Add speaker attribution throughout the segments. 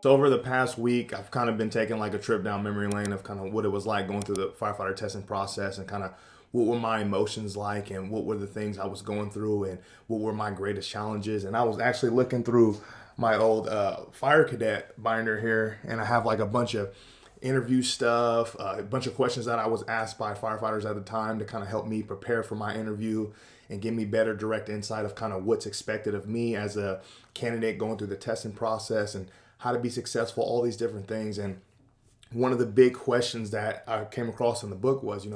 Speaker 1: So over the past week, I've kind of been taking like a trip down memory lane of kind of what it was like going through the firefighter testing process and kind of what were my emotions like and what were the things I was going through and what were my greatest challenges. And I was actually looking through my old fire cadet binder here, and I have like a bunch of interview stuff, a bunch of questions that I was asked by firefighters at the time to kind of help me prepare for my interview and give me better direct insight of kind of what's expected of me as a candidate going through the testing process and how to be successful, all these different things. And one of the big questions that I came across in the book was,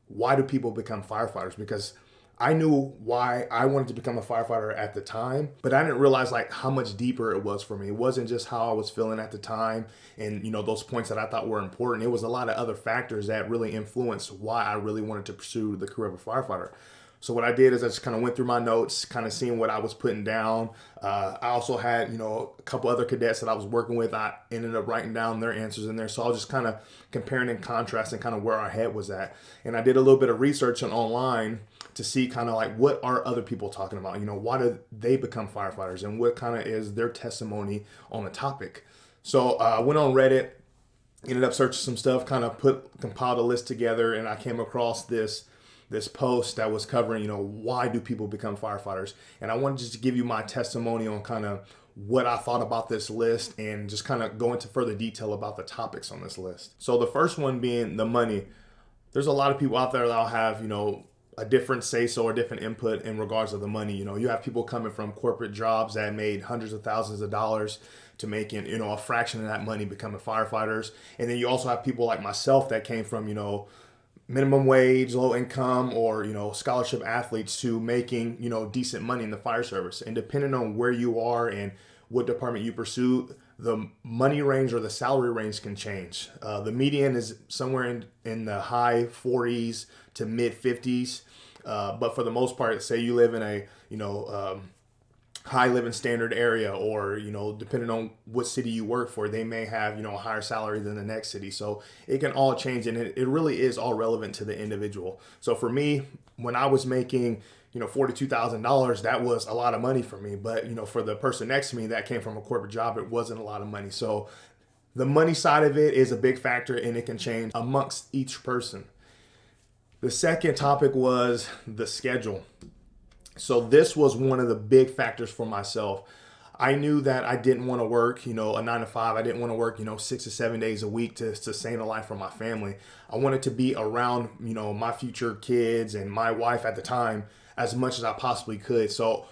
Speaker 1: why do people become firefighters? Because I knew why I wanted to become a firefighter at the time, but I didn't realize like how much deeper it was for me. It wasn't just how I was feeling at the time and those points that I thought were important. It was a lot of other factors that really influenced why I really wanted to pursue the career of a firefighter. So what I did is I just kind of went through my notes, kind of seeing what I was putting down. I also had, a couple other cadets that I was working with. I ended up writing down their answers in there. So I was just kind of comparing and contrasting kind of where our head was at. And I did a little bit of research online to see kind of like what are other people talking about? Why do they become firefighters and what kind of is their testimony on the topic? So I went on Reddit, ended up searching some stuff, kind of compiled a list together, and I came across this post that was covering, why do people become firefighters? And I wanted just to give you my testimony on kind of what I thought about this list and just kind of go into further detail about the topics on this list. So the first one being the money. There's a lot of people out there that'll have, a different say-so or different input in regards to the money. You have people coming from corporate jobs that made hundreds of thousands of dollars to making, a fraction of that money becoming firefighters. And then you also have people like myself that came from, minimum wage, low income, or scholarship athletes to making decent money in the fire service. And depending on where you are and what department you pursue, the money range or the salary range can change. The median is somewhere in the high 40s to mid 50s, but for the most part, say you live in a high living standard area, or depending on what city you work for, they may have a higher salary than the next city. So it can all change, and it really is all relevant to the individual. So for me, when I was making $42,000, that was a lot of money for me, but for the person next to me that came from a corporate job, it wasn't a lot of money. So the money side of it is a big factor, and it can change amongst each person. The second topic was the schedule. So this was one of the big factors for myself. I knew that I didn't want to work, a 9 to 5. I didn't want to work, 6 to 7 days a week to sustain a life for my family. I wanted to be around, my future kids and my wife at the time as much as I possibly could. So,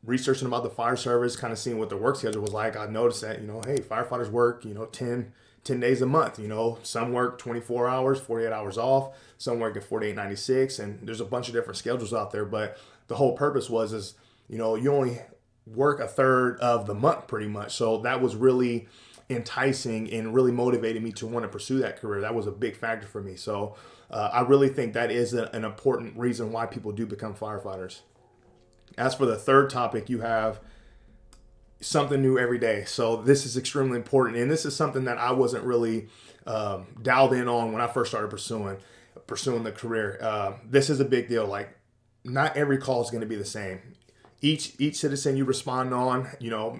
Speaker 1: researching about the fire service, kind of seeing what their work schedule was like, I noticed that, hey, firefighters work, 10 days a month. Some work 24 hours, 48 hours off. Some work at 48, 96. And there's a bunch of different schedules out there. But the whole purpose is, you only work a third of the month pretty much. So that was really enticing and really motivated me to want to pursue that career. That was a big factor for me. So I really think that is an important reason why people do become firefighters. As for the third topic, you have something new every day. So this is extremely important. And this is something that I wasn't really dialed in on when I first started pursuing the career. This is a big deal. Like, not every call is going to be the same. Each citizen you respond on,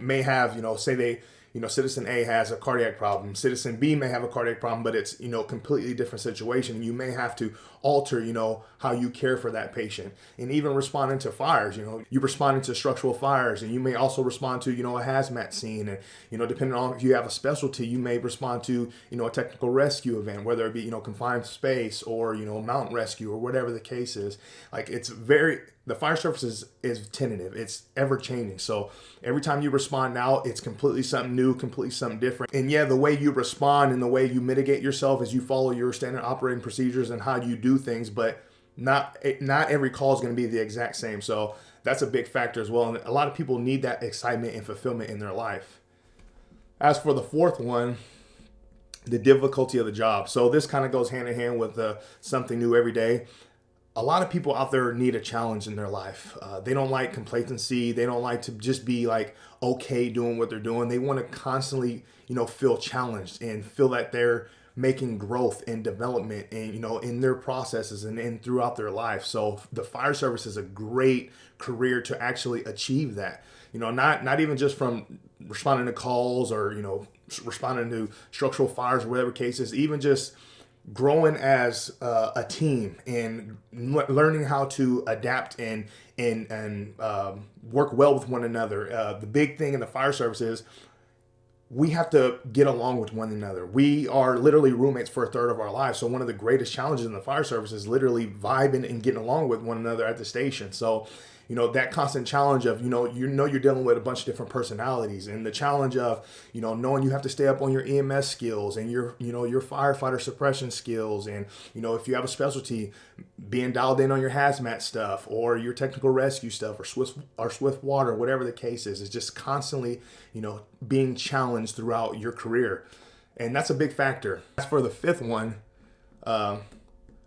Speaker 1: may have, say they, citizen A has a cardiac problem. Citizen B may have a cardiac problem, but it's, completely different situation. You may have to alter, how you care for that patient. And even responding to fires, you responding to structural fires, and you may also respond to, a hazmat scene. And, depending on if you have a specialty, you may respond to, a technical rescue event, whether it be, confined space or, mountain rescue or whatever the case is. Like, the fire service is tentative. It's ever changing. So every time you respond now, it's completely something new, completely something different. And yeah, the way you respond and the way you mitigate yourself is you follow your standard operating procedures and how you do things, but not every call is going to be the exact same. So that's a big factor as well. And a lot of people need that excitement and fulfillment in their life. As for the fourth one, the difficulty of the job. So this kind of goes hand in hand with something new every day. A lot of people out there need a challenge in their life. They don't like complacency. They don't like to just be like okay doing what they're doing. They want to constantly, feel challenged and feel that they're making growth and development and, in their processes and throughout their life. So the fire service is a great career to actually achieve that. Not even just from responding to calls or, responding to structural fires or whatever cases, even just growing as a team and learning how to adapt and work well with one another. The big thing in the fire service is we have to get along with one another. We are literally roommates for a third of our lives. So one of the greatest challenges in the fire service is literally vibing and getting along with one another at the station. So that constant challenge of, you're dealing with a bunch of different personalities, and the challenge of, knowing you have to stay up on your EMS skills and your firefighter suppression skills. And, if you have a specialty, being dialed in on your hazmat stuff or your technical rescue stuff or swift water, whatever the case is just constantly, being challenged throughout your career. And that's a big factor. As for the fifth one,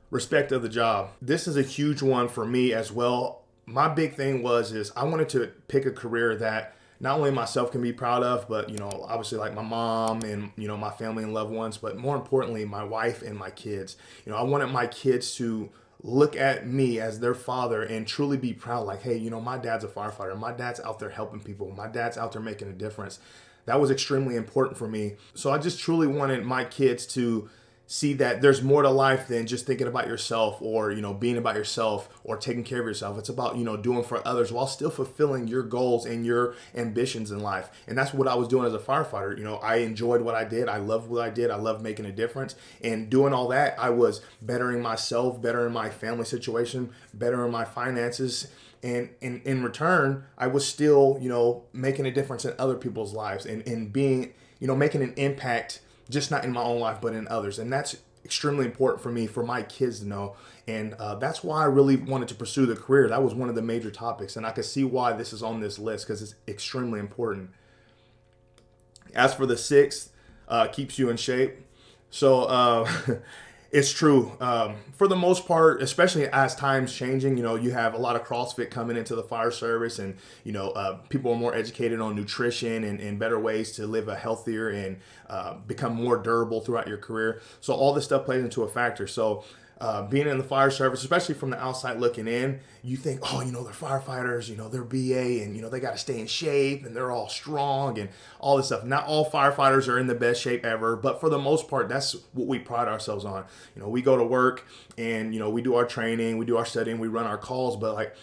Speaker 1: respect of the job. This is a huge one for me as well. My big thing is I wanted to pick a career that not only myself can be proud of, but, obviously like my mom and, my family and loved ones, but more importantly, my wife and my kids. I wanted my kids to look at me as their father and truly be proud. Like, hey, my dad's a firefighter. My dad's out there helping people. My dad's out there making a difference. That was extremely important for me. So I just truly wanted my kids to see that there's more to life than just thinking about yourself or, being about yourself or taking care of yourself. It's about, doing for others while still fulfilling your goals and your ambitions in life. And that's what I was doing as a firefighter. I enjoyed what I did. I loved what I did. I loved making a difference. And doing all that, I was bettering myself, bettering my family situation, bettering my finances. And in return, I was still, making a difference in other people's lives and being, making an impact, just not in my own life, but in others. And that's extremely important for me, for my kids to know. And that's why I really wanted to pursue the career. That was one of the major topics. And I could see why this is on this list, because it's extremely important. As for the sixth, keeps you in shape. So it's true. For the most part, especially as time's changing, you have a lot of CrossFit coming into the fire service, and, people are more educated on nutrition and better ways to live a healthier and become more durable throughout your career. So all this stuff plays into a factor. So being in the fire service, especially from the outside looking in, you think, oh, they're firefighters, they're BA, and, they got to stay in shape and they're all strong and all this stuff. Not all firefighters are in the best shape ever, but for the most part, that's what we pride ourselves on. We go to work and, we do our training, we do our studying, we run our calls, but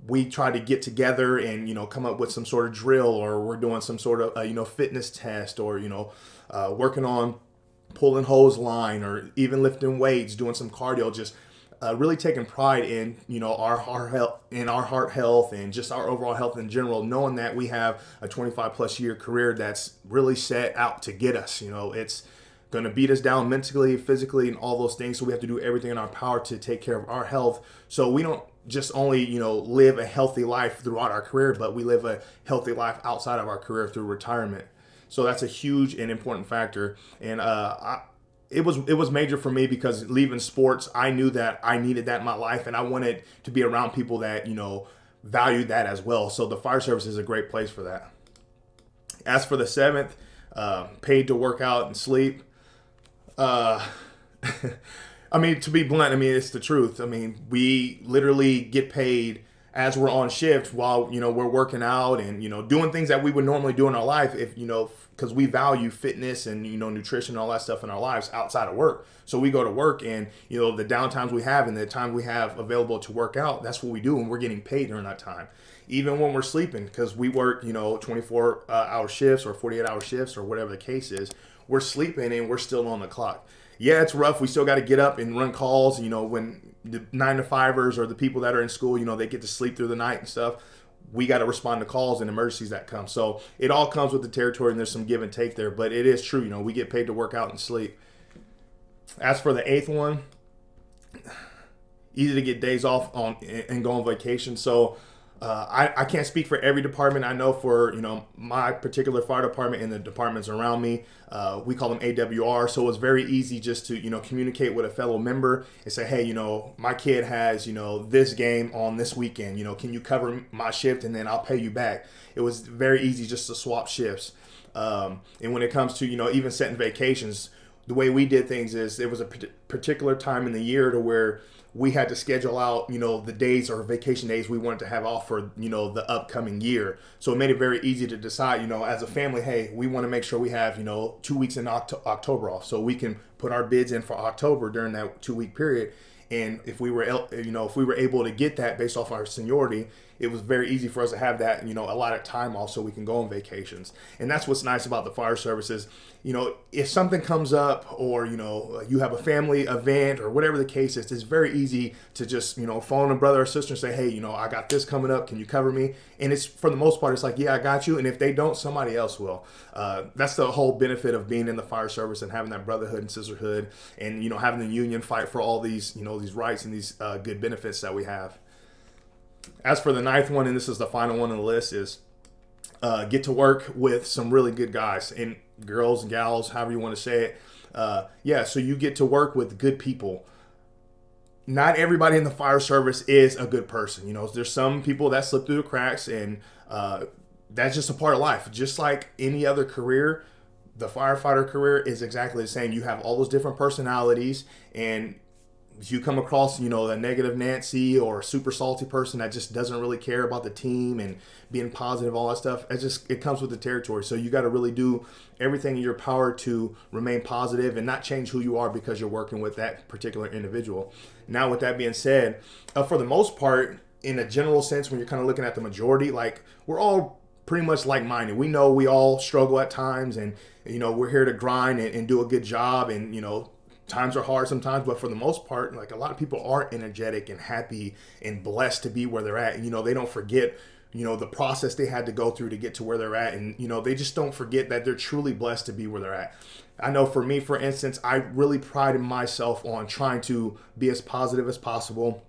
Speaker 1: we try to get together and, come up with some sort of drill, or we're doing some sort of, fitness test, or, working on pulling hose line, or even lifting weights, doing some cardio, just really taking pride in, our health, in our heart health, and just our overall health in general, knowing that we have a 25 plus year career that's really set out to get us. It's going to beat us down mentally, physically, and all those things. So we have to do everything in our power to take care of our health, so we don't just only, live a healthy life throughout our career, but we live a healthy life outside of our career through retirement. So that's a huge and important factor. And it was major for me, because leaving sports, I knew that I needed that in my life, and I wanted to be around people that, valued that as well. So the fire service is a great place for that. As for the seventh, paid to work out and sleep. I mean, to be blunt, it's the truth. We literally get paid as we're on shift while, we're working out and, doing things that we would normally do in our life, if, because we value fitness and, nutrition and all that stuff in our lives outside of work. So we go to work, and, the downtimes we have and the time we have available to work out, that's what we do, and we're getting paid during that time. Even when we're sleeping, because we work, 24-hour shifts or 48-hour shifts or whatever the case is, we're sleeping and we're still on the clock. Yeah, it's rough. We still got to get up and run calls, when the 9-to-5ers or the people that are in school, they get to sleep through the night and stuff. We got to respond to calls and emergencies that come. So it all comes with the territory, and there's some give and take there. But it is true, we get paid to work out and sleep. As for the eighth one, easy to get days off on and go on vacation. So I can't speak for every department. I know for, my particular fire department and the departments around me, we call them AWR. So it's very easy just to, communicate with a fellow member and say, hey, my kid has, this game on this weekend, can you cover my shift, and then I'll pay you back. It was very easy just to swap shifts. And when it comes to, even setting vacations, the way we did things is there was a particular time in the year to where we had to schedule out, the days or vacation days we wanted to have off for, the upcoming year. So it made it very easy to decide, as a family, hey, we want to make sure we have, 2 weeks in October off, so we can put our bids in for October during that 2 week period. And if we were, if we were able to get that based off our seniority, it was very easy for us to have that, a lot of time off so we can go on vacations. And that's what's nice about the fire services. If something comes up or, you have a family event or whatever the case is, it's very easy to just, phone a brother or sister and say, hey, I got this coming up. Can you cover me? And it's, for the most part, it's like, yeah, I got you. And if they don't, somebody else will. That's the whole benefit of being in the fire service and having that brotherhood and sisterhood and, having the union fight for all these, these rights and these good benefits that we have. As for the 9th one, and this is the final one on the list, is get to work with some really good guys and girls and gals, however you want to say it. So you get to work with good people. Not everybody in the fire service is a good person. There's some people that slip through the cracks, and that's just a part of life. Just like any other career, the firefighter career is exactly the same. You have all those different personalities, and if you come across, a negative Nancy or a super salty person that just doesn't really care about the team and being positive, all that stuff, it comes with the territory. So you got to really do everything in your power to remain positive and not change who you are because you're working with that particular individual. Now, with that being said, for the most part, in a general sense, when you're kind of looking at the majority, like, we're all pretty much like-minded. We know we all struggle at times, and, we're here to grind and do a good job, and, times are hard sometimes, but for the most part, like, a lot of people are energetic and happy and blessed to be where they're at. They don't forget, the process they had to go through to get to where they're at. And, they just don't forget that they're truly blessed to be where they're at. I know for me, for instance, I really prided myself on trying to be as positive as possible.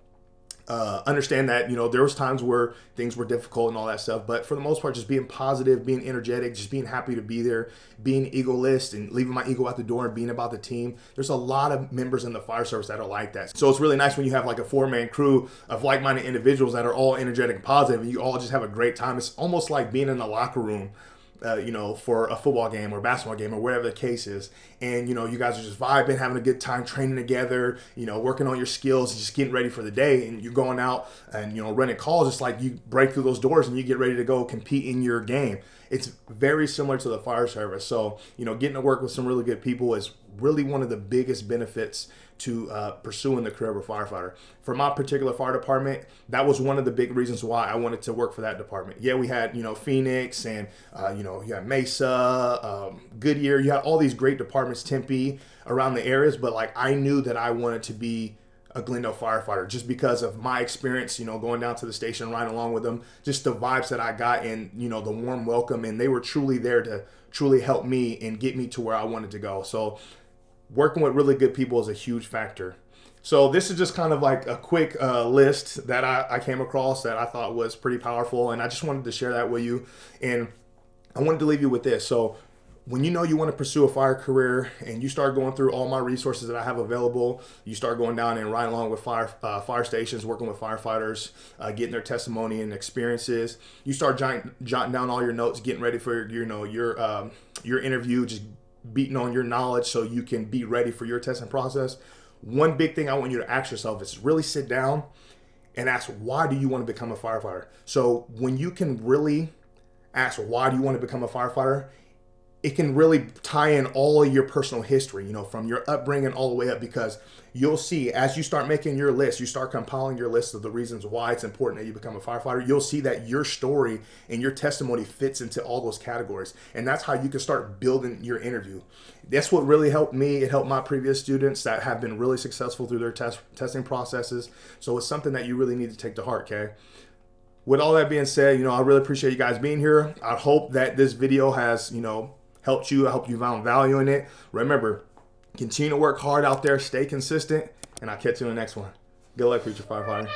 Speaker 1: Understand that, there was times where things were difficult and all that stuff, but for the most part, just being positive, being energetic, just being happy to be there, being egoist and leaving my ego at the door and being about the team. There's a lot of members in the fire service that are like that. So it's really nice when you have like a 4-man crew of like-minded individuals that are all energetic and positive, and you all just have a great time. It's almost like being in the locker room, for a football game or basketball game or whatever the case is. And, you guys are just vibing, having a good time, training together, working on your skills, just getting ready for the day. And you're going out and, running calls. It's like you break through those doors and you get ready to go compete in your game. It's very similar to the fire service. So, getting to work with some really good people is really one of the biggest benefits to pursuing the career of a firefighter. For my particular fire department, that was one of the big reasons why I wanted to work for that department. Yeah, we had, Phoenix and, you had Mesa, Goodyear, you had all these great departments, Tempe, around the areas, but like, I knew that I wanted to be a Glendale firefighter just because of my experience, going down to the station, riding along with them, just the vibes that I got and, the warm welcome, and they were truly there to truly help me and get me to where I wanted to go. So working with really good people is a huge factor. So this is just kind of like a quick list that I came across that I thought was pretty powerful, and I just wanted to share that with you. And I wanted to leave you with this. So when you want to pursue a fire career and you start going through all my resources that I have available, you start going down and riding along with fire stations, working with firefighters, getting their testimony and experiences. You start jotting down all your notes, getting ready for your interview, just beating on your knowledge so you can be ready for your testing process. One big thing I want you to ask yourself is really sit down and ask, why do you want to become a firefighter? So when you can really ask, why do you want to become a firefighter, it can really tie in all of your personal history, from your upbringing all the way up, because you'll see as you start making your list, you start compiling your list of the reasons why it's important that you become a firefighter, you'll see that your story and your testimony fits into all those categories. And that's how you can start building your interview. That's what really helped me. It helped my previous students that have been really successful through their testing processes. So it's something that you really need to take to heart, okay? With all that being said, I really appreciate you guys being here. I hope that this video has, helped you. I hope you found value in it. Remember, continue to work hard out there, stay consistent, and I'll catch you in the next one. Good luck, future firefighter.